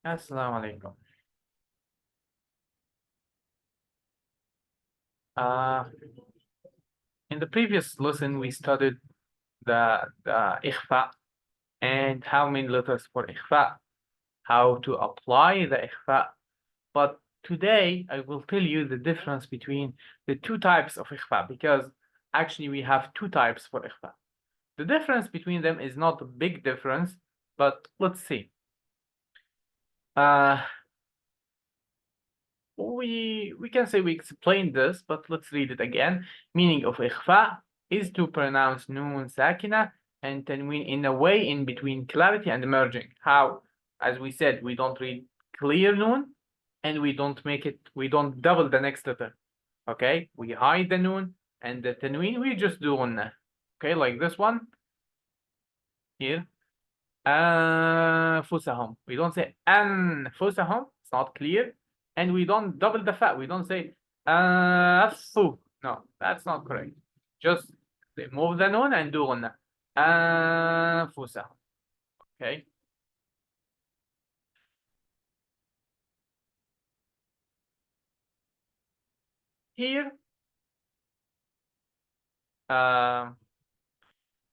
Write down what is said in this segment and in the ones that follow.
Assalamu alaikum. Uh, in the previous lesson, we studied the ikhfa and how many letters for ikhfa, how to apply the ikhfa. But today, I will tell you the difference between the two types of ikhfa because actually we have two types for ikhfa. The difference between them is not a big difference, but let's see. Uh, we can say we explained this, but let's read it again. Meaning of ikhfa is to pronounce noon sakinah and tanween in a way in between clarity and merging. How? As we said, we don't read clear noon and we don't double the next letter. Okay, we hide the noon and the tanween we just do gunna. Okay, like this one here. أنفسهم. We don't say أنفسهم. It's not clear. And we don't double the fa. We don't say أنفسو. No, that's not correct. Just move the noon and do غنة. أنفسهم. Okay. Here, uh,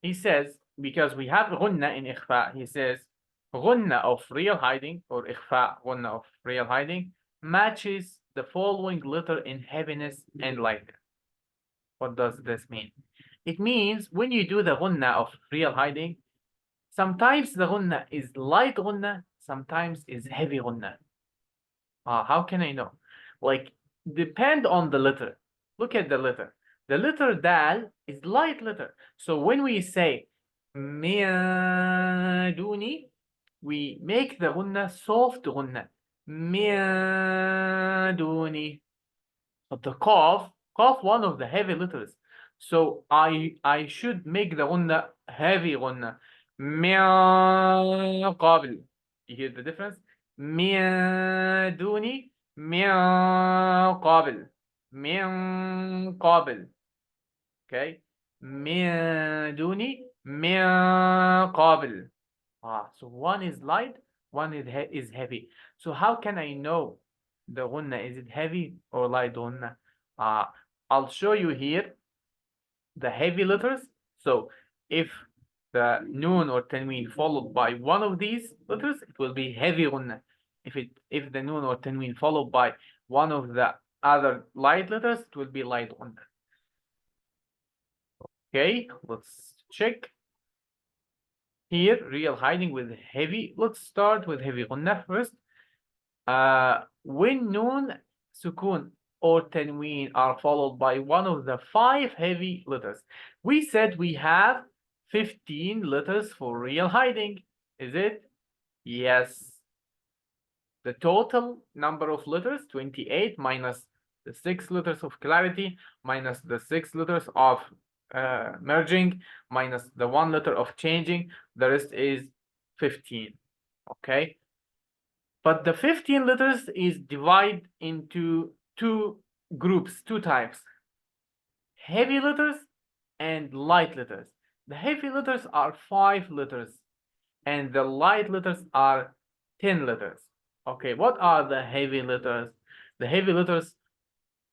he says, because we have غنة in إخفاء, he says غنة of real hiding or إخفاء غنة of real hiding matches the following letter in heaviness and lightness. What does this mean? It means when you do the ghunna of real hiding, sometimes the ghunna is light ghunna, sometimes is heavy ghunna. How can I know? Like, depend on the letter. Look at the letter. The letter dal is light letter. So when we say miaduni, we make the ghunna soft ghunna. Miaduni. But the qaf, one of the heavy letters. So I should make the ghunna heavy ghunna. من قبل. You hear the difference? من دوني من قبل. من قبل. Okay? من دوني من قبل. So one is light, one is heavy. So how can I know the ghunna, is it heavy or light ghunna? I'll show you here the heavy letters. So if the noon or tanween followed by one of these letters, it will be heavy ghunna. If the noon or tanween followed by one of the other light letters, it will be light ghunna. Okay, let's check. Here, real hiding with heavy. Let's start with heavy ghunna first. When noon, sukun, or tanween are followed by one of the 5 heavy letters. We said we have 15 letters for real hiding. Is it? Yes. The total number of letters, 28, minus the 6 letters of clarity, minus the 6 letters of merging, minus the 1 letter of changing. The rest is 15. Okay. But the 15 letters is divided into two groups, two types. Heavy letters and light letters. The heavy letters are 5 letters and the light letters are 10 letters. Okay, what are the heavy letters? The heavy letters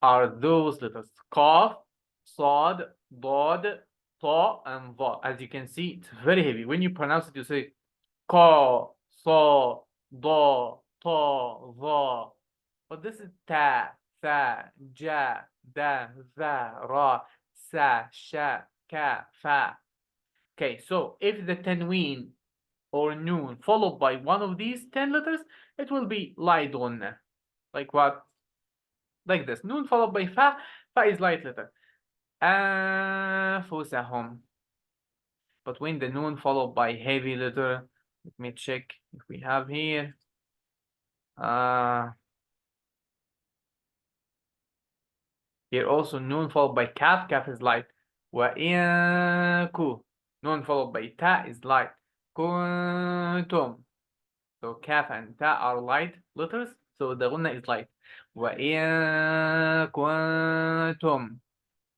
are those letters: Qaf, Sad, Dad, Ta, and Va. As you can see, it's very heavy. When you pronounce it, you say Ka, Sa, Da, Ta, Va. But this is Ta, Tha, Ja, Da, Za, Ra, Sa, Sha, Ka, Fa. Okay, so if the tanween or noon followed by one of these 10 letters, it will be light ghunna. Like what? Like this. Noon followed by fa. Fa is light letter. أنفسهم. But when the noon followed by heavy letter, let me check if we have here. Here also noon followed by kaf. Kaf is light. وإنكو. Noon followed by ta is light. كنتم. So kaf and ta are light letters. So the ghunna is light. وإن كنتم.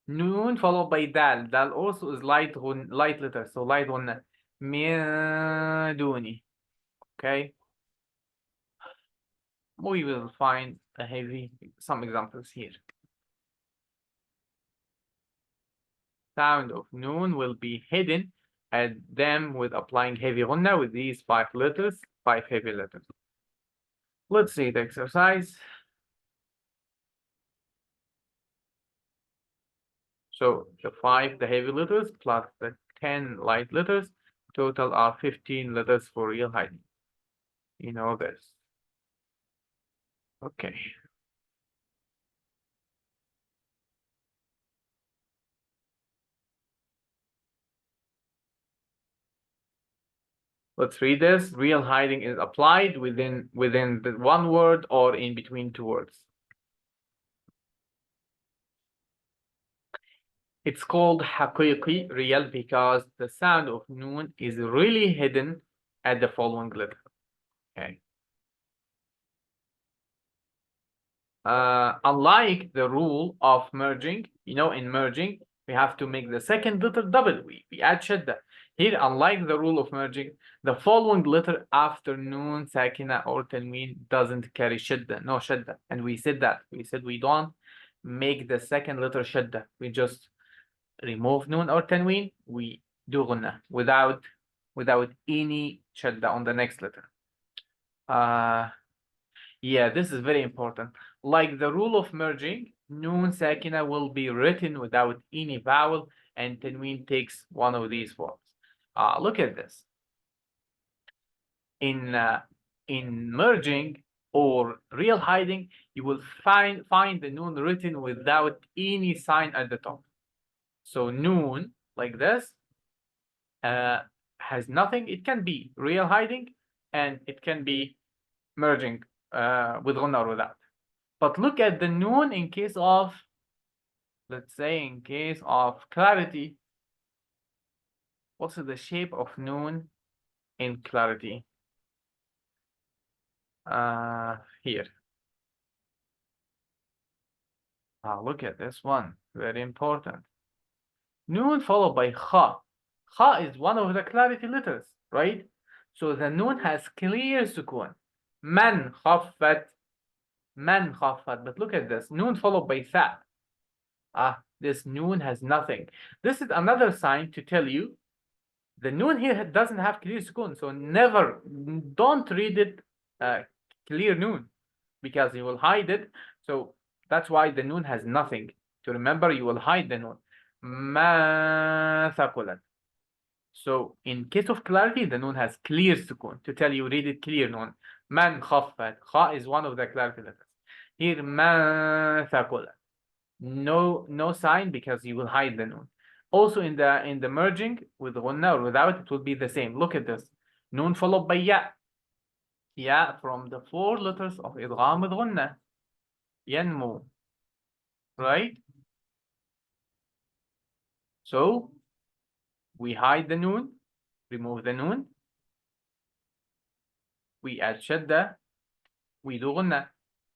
Noon followed by dal. Dal also is light letter. So light ghunna. من دوني. Okay. we will find some examples here. Sound of noon will be hidden at them with applying heavy ghunna with these 5 letters, 5 heavy letters. Let's see the exercise. So the heavy letters plus the 10 light letters, total are 15 letters for real hiding. You know this. Okay. Let's read this. Real hiding is applied within the one word or in between 2 words. It's called haqiqi, real, because the sound of noon is really hidden at the following letter. Okay. Unlike the rule of merging, in merging, we have to make the second letter double. We add shadda. Here, unlike the rule of merging, the following letter after noon, sakinah, or tanween doesn't carry shadda, no shadda. And we said that. We said we don't make the second letter shadda. We just remove noon or tanween. We do ghunna without any shadda on the next letter. Yeah, this is very important. Like the rule of merging, noon sakina will be written without any vowel, and tanween takes one of these forms. Look at this. In merging or real hiding, you will find the noon written without any sign at the top. So noon, like this, has nothing. It can be real hiding, and it can be merging with ghunna or without. But look at the noon in case of, let's say, in case of clarity. What's the shape of noon in clarity? Here. Look at this one. Very important. Noon followed by kha. Kha is one of the clarity letters, right? So the noon has clear sukun. Man khaffat. Man khaffat. But look at this. Noon followed by tha. This noon has nothing. This is another sign to tell you the noon here doesn't have clear sukun, so don't read it clear noon, because you will hide it. So that's why the noon has nothing. To remember, you will hide the noon. Ma thaqulat. So in case of clarity, the noon has clear sukun to tell you read it clear noon. Man khaffat. Kha is one of the clarity letters. Here ma thaqulat. No sign, because you will hide the noon. Also in the merging with ghunna or without, it will be the same. Look at this. Noon followed by ya. Ya from the 4 letters of idgham with ghunna. Yanmu. Right? So we hide the noon, remove the noon, we add shadda, we do ghunna.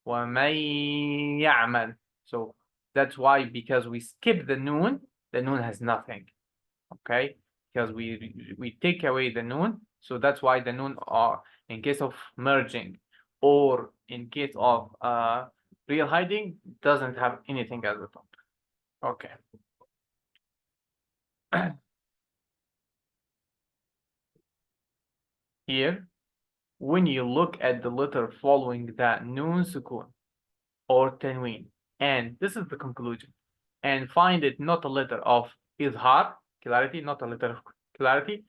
وَمَن يَعْمَلْ. So that's why, because we skip the noon has nothing. Okay? Because we take away the noon, so that's why the noon are, in case of merging or in case of real hiding, doesn't have anything at the top. Okay. Here, when you look at the letter following the noon sukun or tanween, and this is the conclusion, and find it not a letter of izhar, clarity, not a letter of clarity,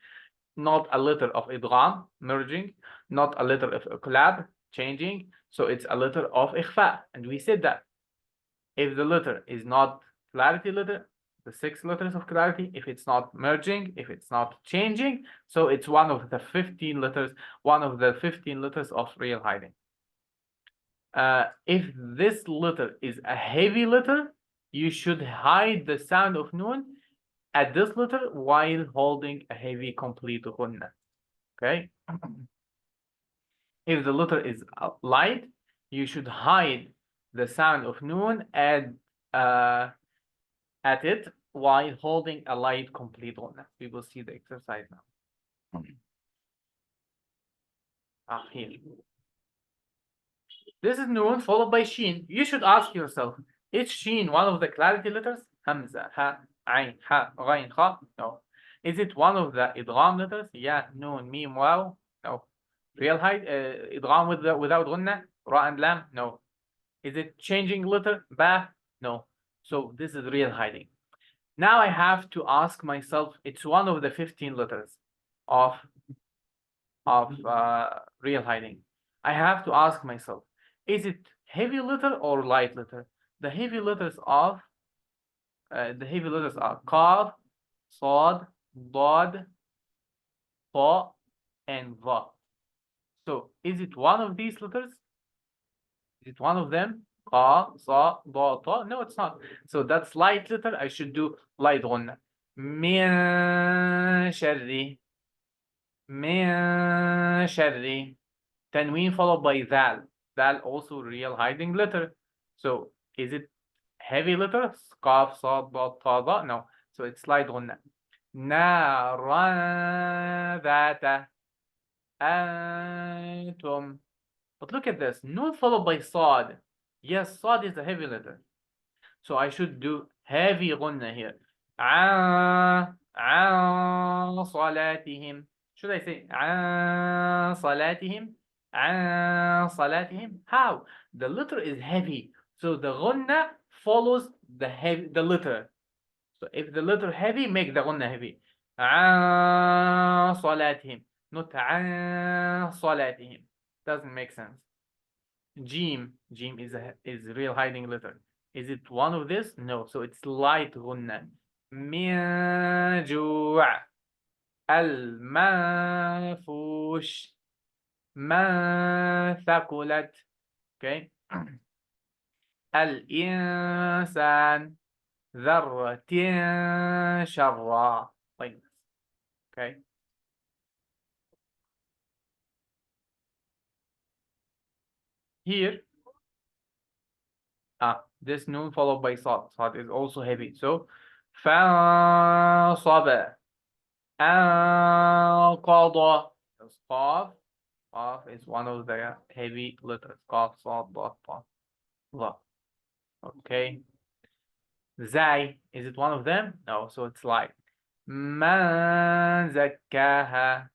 not a letter of idgham, merging, not a letter of iqlab, changing, so it's a letter of ikhfa. And we said that if the letter is not clarity letter, the 6 letters of clarity, if it's not merging, if it's not changing, so it's one of the 15 letters, of real hiding. If this letter is a heavy letter, you should hide the sound of noon at this letter while holding a heavy complete ghunna. Okay? If the letter is light, you should hide the sound of noon at it while holding a light complete ghunna. We will see the exercise now. Here. This is noon followed by sheen. You should ask yourself, is sheen one of the clarity letters? Hamza, ha, ayn, ha, ghayn, kha? No. Is it one of the idgham letters? Ya, noon, mim, waw? No. Real height, idgham without gunna? Ra and lam? No. Is it changing letter? Ba? No. So this is real hiding. Now I have to ask myself, it's one of the 15 letters of real hiding. I have to ask myself, is it heavy letter or light letter? The heavy letters are qaf, sad, dad, ta, and va. So is it one of these letters? Is it one of them? Qa, sa, da, ta? No, it's not. So that's light letter. I should do light ghunna. Min sharri. Min sharri. Tanween followed by dal. Dal also real hiding letter. So is it heavy letter? Qaf, sad, da, ta, da? No. So it's light ghunna. Naran dhata antum. But look at this. Noon followed by sad. Yes, sad is a heavy letter. So I should do heavy ghunna here. عن صلاتهم. Should I say عن صلاتهم? عن صلاتهم? How? The letter is heavy. So the ghunna follows the letter. So if the letter heavy, make the ghunna heavy. عن صلاتهم. Not عن صلاتهم. Doesn't make sense. Jim is real hiding letter. Is it one of this? No. So it's light ghunna. من جوع المنفوش ما ثقلت. Okay. الإنسان ذرة شرا. Like this. Okay. Here, this noon followed by sad. Sad is also heavy. So, فانصب أنقض. Qaf. Qaf is one of the heavy letters. Qaf, sad, dot, ta, la. Okay. Zai, is it one of them? No, so it's like من زكاها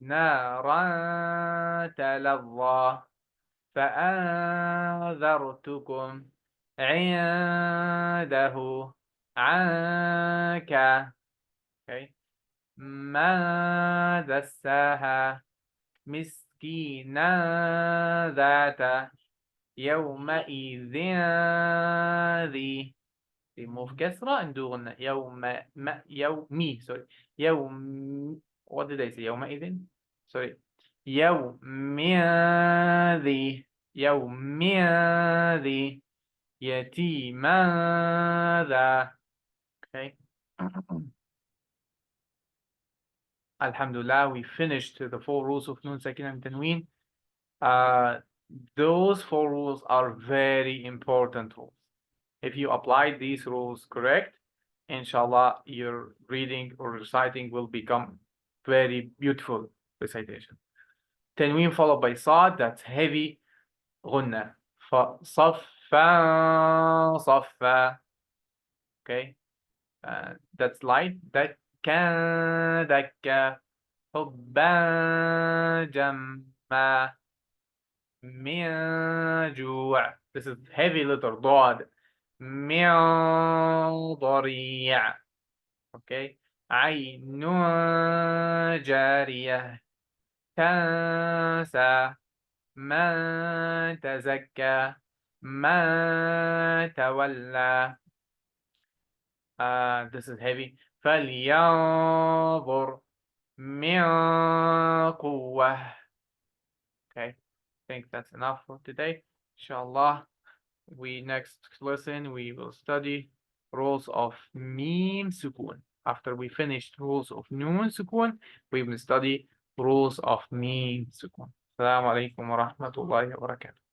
نارا تلظى فأنذرتكم عنده عنك. Okay. ما دساها مسكينا ذات يومئذ ذي. Remove كسرة and do غنة. يومي. Sorry. What did I say? يومئذ. Sorry. يومئذ. يومئذ. يتيما ذا. Okay. Alhamdulillah, we finished the 4 rules of Nun, Sakinah, and Tanween. Those 4 rules are very important rules. If you apply these rules correct, inshallah, your reading or reciting will become very beautiful recitation. Tanween followed by sad, that's heavy ghunna. صفا صفا. Okay. That's light. دكا دكا. حبا جما. من جوع. This is heavy letter ضاد. من ضريع. Okay. عين جارية. تنسى. من تزكى. من تولى. This is heavy. فلينظر من قوة. Okay, I think that's enough for today. Inshallah, next lesson we will study rules of mim sukun. After we finish rules of noon sukun, we will study rules of mim sukun. Assalamu alaikum wa rahmatullahi wa barakatuh.